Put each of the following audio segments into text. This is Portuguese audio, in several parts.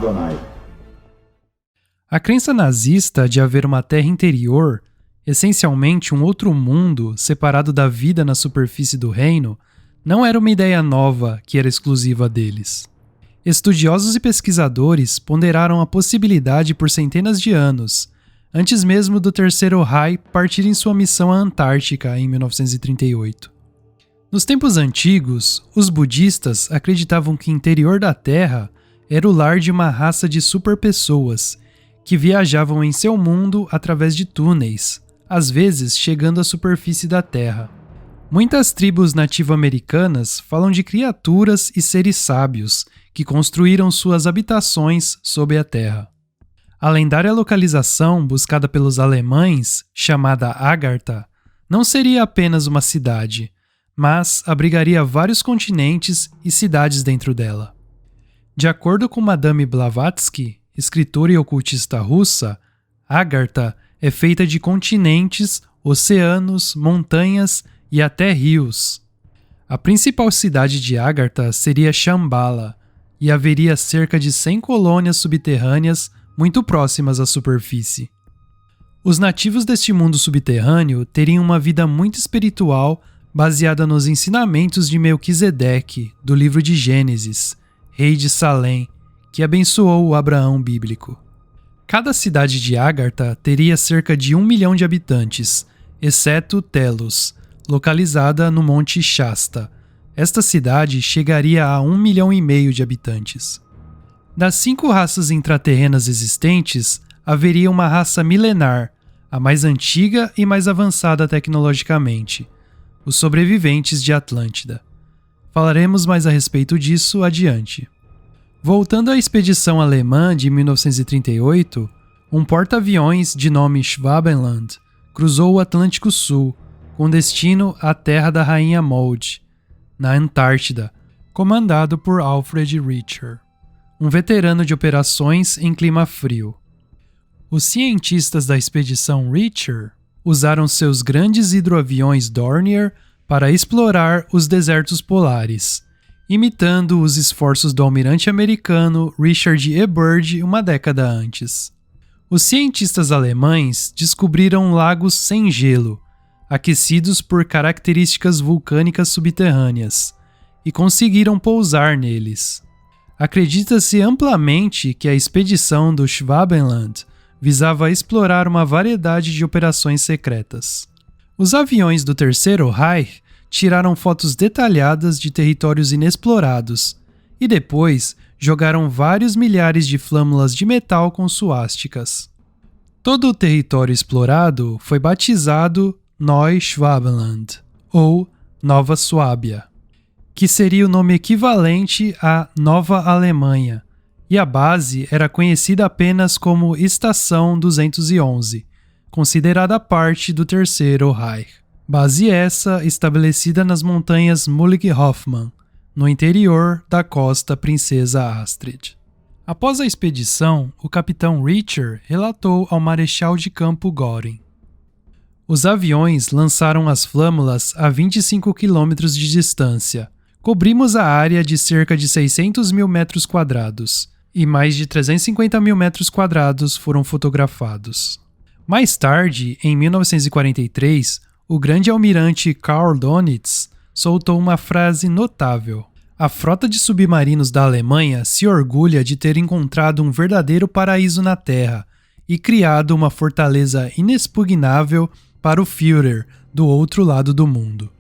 Adonai. A crença nazista de haver uma terra interior, essencialmente um outro mundo separado da vida na superfície do reino, não era uma ideia nova que era exclusiva deles. Estudiosos e pesquisadores ponderaram a possibilidade por centenas de anos, antes mesmo do Terceiro Reich partir em sua missão à Antártica em 1938. Nos tempos antigos, os budistas acreditavam que o interior da Terra era o lar de uma raça de superpessoas que viajavam em seu mundo através de túneis, às vezes chegando à superfície da Terra. Muitas tribos nativo-americanas falam de criaturas e seres sábios que construíram suas habitações sob a terra. A lendária localização buscada pelos alemães, chamada Agartha, não seria apenas uma cidade, mas abrigaria vários continentes e cidades dentro dela. De acordo com Madame Blavatsky, escritora e ocultista russa, Agartha é feita de continentes, oceanos, montanhas e até rios. A principal cidade de Agartha seria Shambhala, e haveria cerca de 100 colônias subterrâneas muito próximas à superfície. Os nativos deste mundo subterrâneo teriam uma vida muito espiritual baseada nos ensinamentos de Melquisedeque, do livro de Gênesis, rei de Salém, que abençoou o Abraão bíblico. Cada cidade de Agartha teria cerca de 1 milhão de habitantes, exceto Telos, localizada no Monte Shasta. Esta cidade chegaria a 1,5 milhão de habitantes. Das 5 raças intraterrenas existentes, haveria uma raça milenar, a mais antiga e mais avançada tecnologicamente, os sobreviventes de Atlântida. Falaremos mais a respeito disso adiante. Voltando à expedição alemã de 1938, um porta-aviões de nome Schwabenland cruzou o Atlântico Sul, com destino à terra da Rainha Maud, na Antártida, comandado por Alfred Richter, um veterano de operações em clima frio. Os cientistas da expedição Richter usaram seus grandes hidroaviões Dornier para explorar os desertos polares, imitando os esforços do almirante americano Richard E. Byrd uma década antes. Os cientistas alemães descobriram lagos sem gelo, aquecidos por características vulcânicas subterrâneas, e conseguiram pousar neles. Acredita-se amplamente que a expedição do Schwabenland visava explorar uma variedade de operações secretas. Os aviões do Terceiro Reich tiraram fotos detalhadas de territórios inexplorados e depois jogaram vários milhares de flâmulas de metal com suásticas. Todo o território explorado foi batizado Neuschwabenland, ou Nova Suábia, que seria o nome equivalente a Nova Alemanha, e a base era conhecida apenas como Estação 211, considerada parte do Terceiro Reich. Base essa estabelecida nas montanhas Mullig-Hoffmann, no interior da costa Princesa Astrid. Após a expedição, o capitão Richter relatou ao marechal de campo Göring: os aviões lançaram as flâmulas a 25 km de distância. Cobrimos a área de cerca de 600 mil metros quadrados, e mais de 350 mil metros quadrados foram fotografados. Mais tarde, em 1943, o grande almirante Karl Donitz soltou uma frase notável: a frota de submarinos da Alemanha se orgulha de ter encontrado um verdadeiro paraíso na Terra e criado uma fortaleza inexpugnável para o Führer do outro lado do mundo.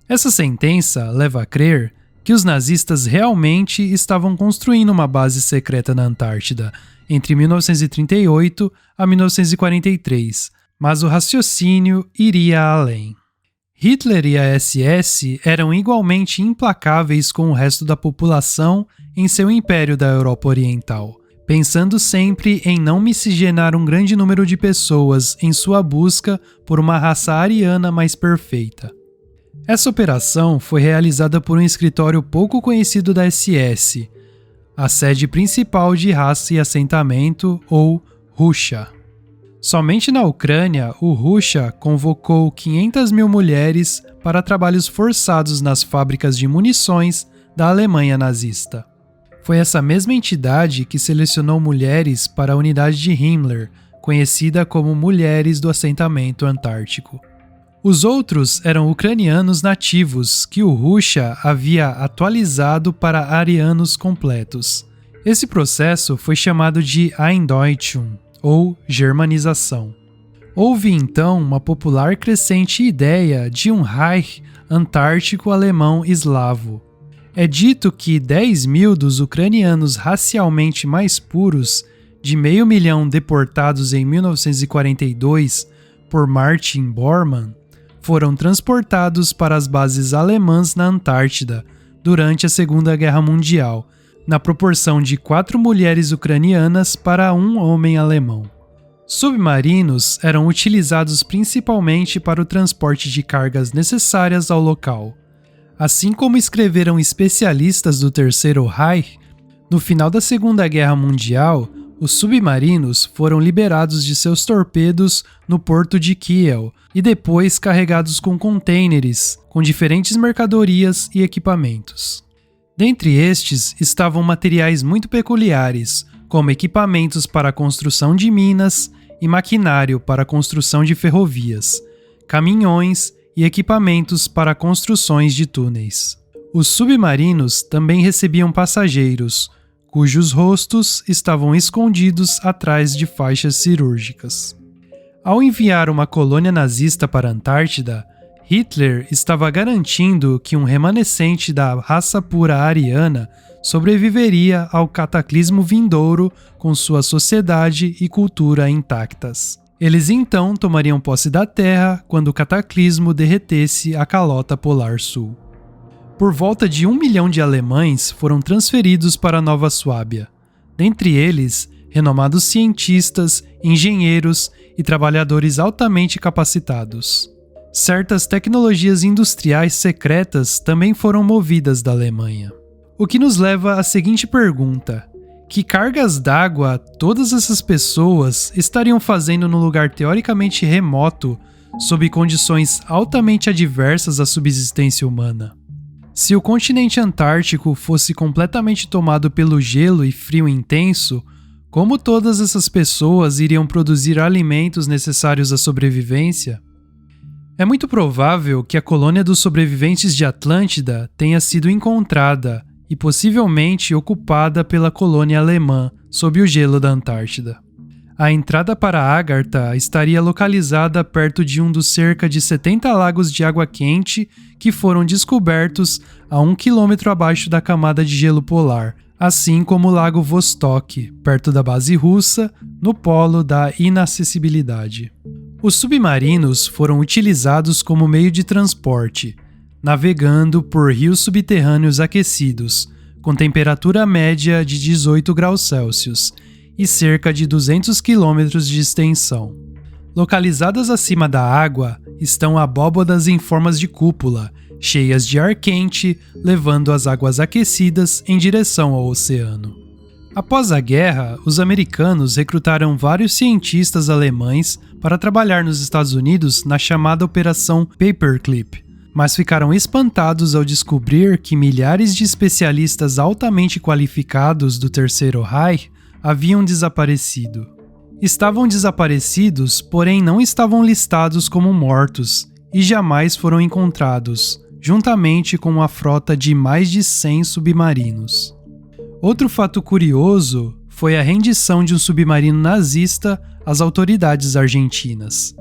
Essa sentença leva a crer que os nazistas realmente estavam construindo uma base secreta na Antártida entre 1938 a 1943, mas o raciocínio iria além. Hitler e a SS eram igualmente implacáveis com o resto da população em seu império da Europa Oriental, pensando sempre em não miscigenar um grande número de pessoas em sua busca por uma raça ariana mais perfeita. Essa operação foi realizada por um escritório pouco conhecido da SS, a sede principal de raça e assentamento, ou Russia. Somente na Ucrânia, o Russia convocou 500 mil mulheres para trabalhos forçados nas fábricas de munições da Alemanha nazista. Foi essa mesma entidade que selecionou mulheres para a unidade de Himmler, conhecida como Mulheres do Assentamento Antártico. Os outros eram ucranianos nativos que o Russia havia atualizado para arianos completos. Esse processo foi chamado de Eindeutschung, ou germanização. Houve então uma popular crescente ideia de um Reich antártico alemão eslavo. É dito que 10.000 dos ucranianos racialmente mais puros, de 500.000 deportados em 1942 por Martin Bormann, foram transportados para as bases alemãs na Antártida durante a Segunda Guerra Mundial, na proporção de 4 mulheres ucranianas para 1 homem alemão. Submarinos eram utilizados principalmente para o transporte de cargas necessárias ao local. Assim como escreveram especialistas do Terceiro Reich, no final da Segunda Guerra Mundial, os submarinos foram liberados de seus torpedos no porto de Kiel e depois carregados com contêineres, com diferentes mercadorias e equipamentos. Dentre estes estavam materiais muito peculiares, como equipamentos para a construção de minas e maquinário para a construção de ferrovias, caminhões e equipamentos para construções de túneis. Os submarinos também recebiam passageiros, cujos rostos estavam escondidos atrás de faixas cirúrgicas. Ao enviar uma colônia nazista para a Antártida, Hitler estava garantindo que um remanescente da raça pura ariana sobreviveria ao cataclismo vindouro com sua sociedade e cultura intactas. Eles então tomariam posse da Terra quando o cataclismo derretesse a calota polar sul. Por volta de 1 milhão de alemães foram transferidos para Nova Suábia, dentre eles renomados cientistas, engenheiros e trabalhadores altamente capacitados. Certas tecnologias industriais secretas também foram movidas da Alemanha. O que nos leva à seguinte pergunta: que cargas d'água todas essas pessoas estariam fazendo num lugar teoricamente remoto, sob condições altamente adversas à subsistência humana? Se o continente antártico fosse completamente tomado pelo gelo e frio intenso, como todas essas pessoas iriam produzir alimentos necessários à sobrevivência? É muito provável que a colônia dos sobreviventes de Atlântida tenha sido encontrada e possivelmente ocupada pela colônia alemã sob o gelo da Antártida. A entrada para Agartha estaria localizada perto de um dos cerca de 70 lagos de água quente que foram descobertos a 1 quilômetro abaixo da camada de gelo polar, assim como o Lago Vostok, perto da base russa, no polo da inacessibilidade. Os submarinos foram utilizados como meio de transporte, navegando por rios subterrâneos aquecidos, com temperatura média de 18 graus Celsius e cerca de 200 quilômetros de extensão. Localizadas acima da água estão abóbadas em formas de cúpula, cheias de ar quente, levando as águas aquecidas em direção ao oceano. Após a guerra, os americanos recrutaram vários cientistas alemães para trabalhar nos Estados Unidos na chamada Operação Paperclip, mas ficaram espantados ao descobrir que milhares de especialistas altamente qualificados do Terceiro Reich haviam desaparecido. Estavam desaparecidos, porém não estavam listados como mortos e jamais foram encontrados, juntamente com uma frota de mais de 100 submarinos. Outro fato curioso foi a rendição de um submarino nazista às autoridades argentinas.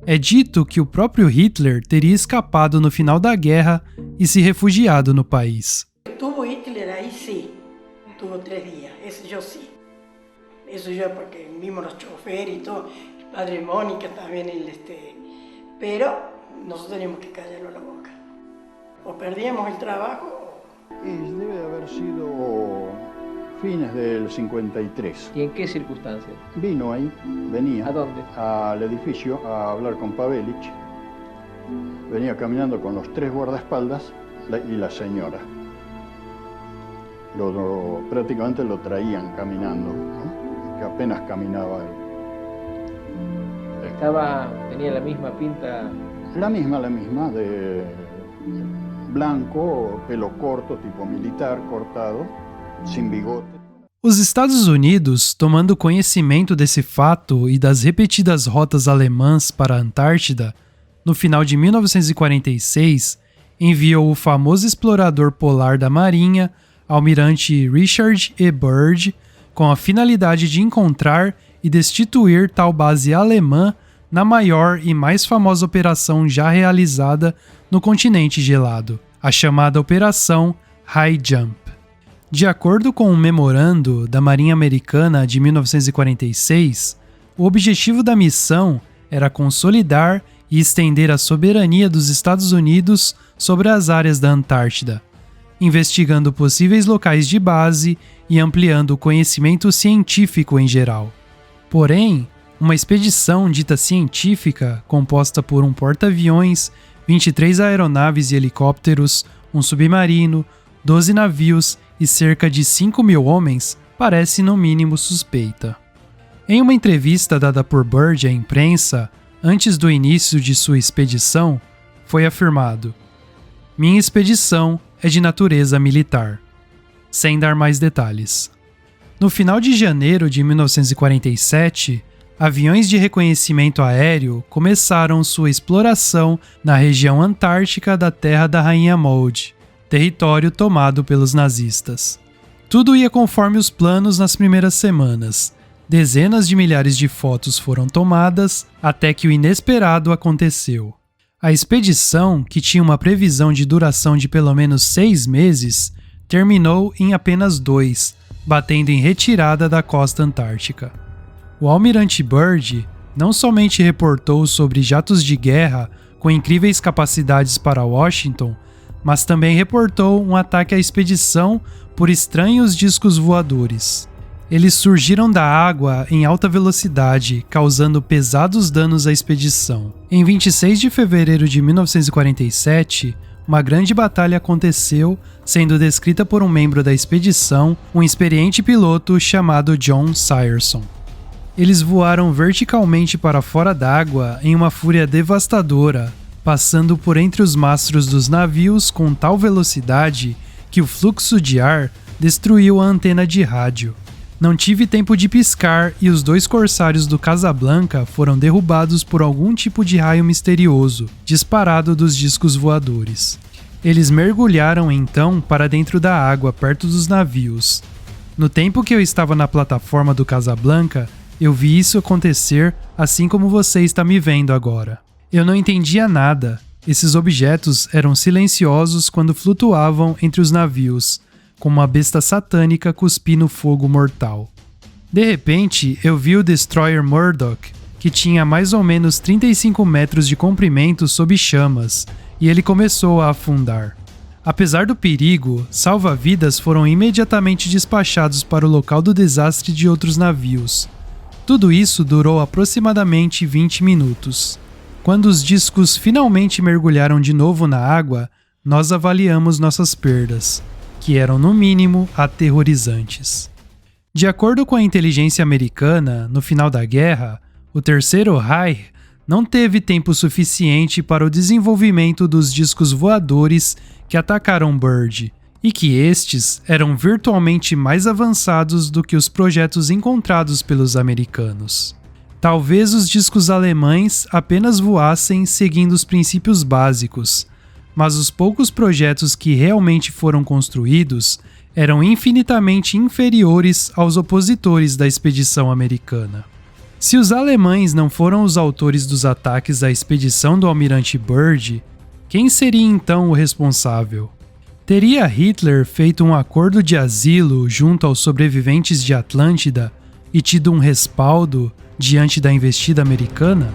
É dito que o próprio Hitler teria escapado no final da guerra e se refugiado no país. Estuvo Hitler aí, sim. Estuvo 3 dias, isso eu sim. Isso yo porque vimos los choferes y todo, padre Mónica también, pero nosotros teníamos que callarlo la boca. O perdíamos el trabajo. Y debe de haber sido fines del 53. ¿Y en qué circunstancias? Vino ahí, venía. ¿A dónde? Al edificio a hablar con Pavelich. Venía caminando con los 3 guardaespaldas y la señora. Prácticamente lo traían caminando, ¿no? Que apenas caminaba él. Tenía la misma pinta. La misma, de blanco, pelo corto, tipo militar, cortado, sin bigote. Os Estados Unidos, tomando conhecimento desse fato e das repetidas rotas alemãs para a Antártida, no final de 1946, enviou o famoso explorador polar da Marinha, almirante Richard E. Byrd, com a finalidade de encontrar e destituir tal base alemã na maior e mais famosa operação já realizada no continente gelado, a chamada Operação High Jump. De acordo com um memorando da Marinha Americana de 1946, o objetivo da missão era consolidar e estender a soberania dos Estados Unidos sobre as áreas da Antártida, investigando possíveis locais de base e ampliando o conhecimento científico em geral. Porém, uma expedição dita científica, composta por um porta-aviões, 23 aeronaves e helicópteros, um submarino, 12 navios e cerca de 5.000 homens, parece no mínimo suspeita. Em uma entrevista dada por Byrd à imprensa, antes do início de sua expedição, foi afirmado: "Minha expedição é de natureza militar", sem dar mais detalhes. No final de janeiro de 1947, aviões de reconhecimento aéreo começaram sua exploração na região antártica da Terra da Rainha Maud, território tomado pelos nazistas. Tudo ia conforme os planos nas primeiras semanas. Dezenas de milhares de fotos foram tomadas até que o inesperado aconteceu. A expedição, que tinha uma previsão de duração de pelo menos 6 meses, terminou em apenas 2, batendo em retirada da costa antártica. O almirante Byrd não somente reportou sobre jatos de guerra com incríveis capacidades para Washington, mas também reportou um ataque à expedição por estranhos discos voadores. Eles surgiram da água em alta velocidade, causando pesados danos à expedição. Em 26 de fevereiro de 1947, uma grande batalha aconteceu, sendo descrita por um membro da expedição, um experiente piloto chamado John Searson. Eles voaram verticalmente para fora d'água em uma fúria devastadora, passando por entre os mastros dos navios com tal velocidade que o fluxo de ar destruiu a antena de rádio. Não tive tempo de piscar e os 2 corsários do Casablanca foram derrubados por algum tipo de raio misterioso, disparado dos discos voadores. Eles mergulharam então para dentro da água perto dos navios. No tempo que eu estava na plataforma do Casablanca, eu vi isso acontecer assim como você está me vendo agora. Eu não entendia nada. Esses objetos eram silenciosos quando flutuavam entre os navios, como uma besta satânica cuspindo fogo mortal. De repente, eu vi o destroyer Murdoch, que tinha mais ou menos 35 metros de comprimento sob chamas, e ele começou a afundar. Apesar do perigo, salva-vidas foram imediatamente despachados para o local do desastre de outros navios. Tudo isso durou aproximadamente 20 minutos. Quando os discos finalmente mergulharam de novo na água, nós avaliamos nossas perdas, que eram no mínimo aterrorizantes. De acordo com a inteligência americana, no final da guerra, o Terceiro Reich não teve tempo suficiente para o desenvolvimento dos discos voadores que atacaram Byrd, e que estes eram virtualmente mais avançados do que os projetos encontrados pelos americanos. Talvez os discos alemães apenas voassem seguindo os princípios básicos, mas os poucos projetos que realmente foram construídos eram infinitamente inferiores aos opositores da expedição americana. Se os alemães não foram os autores dos ataques à expedição do almirante Byrd, quem seria então o responsável? Teria Hitler feito um acordo de asilo junto aos sobreviventes de Atlântida e tido um respaldo diante da investida americana?